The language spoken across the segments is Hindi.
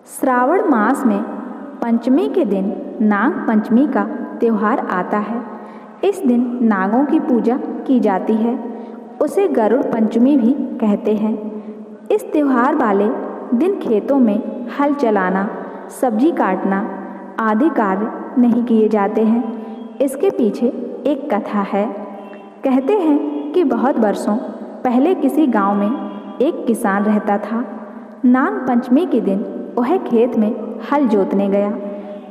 श्रावण मास में पंचमी के दिन नाग पंचमी का त्यौहार आता है। इस दिन नागों की पूजा की जाती है। उसे गरुड़ पंचमी भी कहते हैं। इस त्यौहार वाले दिन खेतों में हल चलाना, सब्जी काटना आदि कार्य नहीं किए जाते हैं। इसके पीछे एक कथा है। कहते हैं कि बहुत वर्षों पहले किसी गांव में एक किसान रहता था। नाग पंचमी के दिन वह खेत में हल जोतने गया।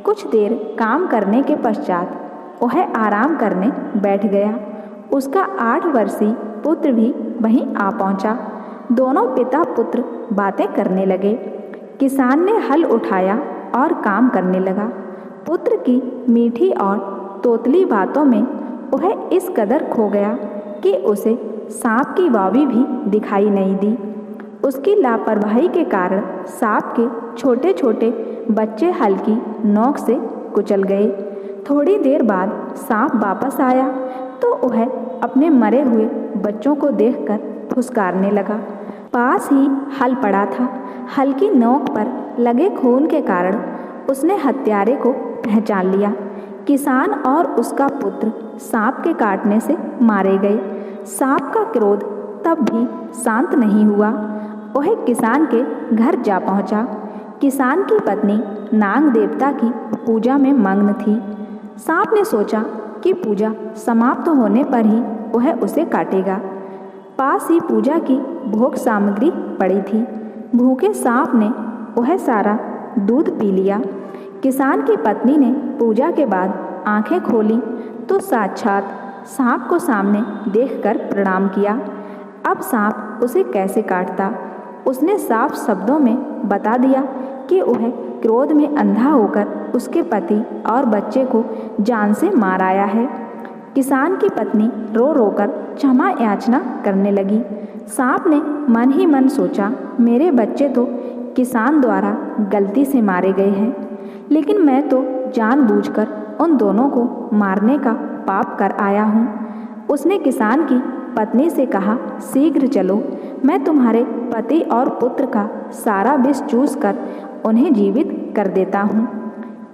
कुछ देर काम करने के पश्चात वह आराम करने बैठ गया। उसका 8 वर्षीय पुत्र भी वहीं आ पहुंचा। दोनों पिता पुत्र बातें करने लगे। किसान ने हल उठाया और काम करने लगा। पुत्र की मीठी और तोतली बातों में वह इस कदर खो गया कि उसे सांप की वावी भी दिखाई नहीं दी। उसकी लापरवाही के कारण सांप के छोटे छोटे बच्चे हल की नोक से कुचल गए। थोड़ी देर बाद सांप वापस आया तो वह अपने मरे हुए बच्चों को देखकर फुसकारने लगा। पास ही हल पड़ा था। हल की नोक पर लगे खून के कारण उसने हत्यारे को पहचान लिया। किसान और उसका पुत्र सांप के काटने से मारे गए। सांप का क्रोध तब भी शांत नहीं हुआ। वह किसान के घर जा पहुंचा। किसान की पत्नी नाग देवता की पूजा में मग्न थी। सांप ने सोचा कि पूजा समाप्त होने पर ही वह उसे काटेगा। पास ही पूजा की भोग सामग्री पड़ी थी। भूखे सांप ने वह सारा दूध पी लिया। किसान की पत्नी ने पूजा के बाद आंखें खोली तो साक्षात सांप को सामने देखकर प्रणाम किया। अब सांप उसे कैसे काटता? उसने साफ शब्दों में बता दिया कि वह क्रोध में अंधा होकर उसके पति और बच्चे को जान से मार आया है। किसान की पत्नी रो रो कर क्षमा याचना करने लगी। सांप ने मन ही मन सोचा, मेरे बच्चे तो किसान द्वारा गलती से मारे गए हैं, लेकिन मैं तो जानबूझकर उन दोनों को मारने का पाप कर आया हूँ। उसने किसान की पत्नी से कहा, शीघ्र चलो, मैं तुम्हारे पति और पुत्र का सारा विष चूस कर उन्हें जीवित कर देता हूँ।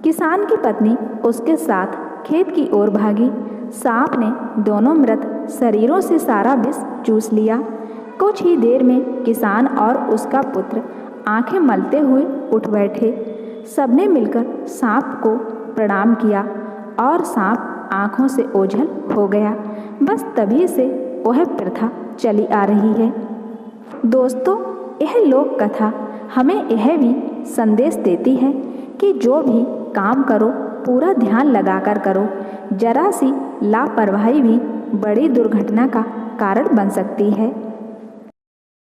किसान की पत्नी उसके साथ खेत की ओर भागी। सांप ने दोनों मृत शरीरों से सारा विष चूस लिया। कुछ ही देर में किसान और उसका पुत्र आंखें मलते हुए उठ बैठे। सबने मिलकर सांप को प्रणाम किया और सांप आंखों से ओझल हो गया। बस तभी से वह प्रथा चली आ रही है। दोस्तों, यह लोक कथा हमें यह भी संदेश देती है कि जो भी काम करो पूरा ध्यान लगाकर करो। जरा सी लापरवाही भी बड़ी दुर्घटना का कारण बन सकती है।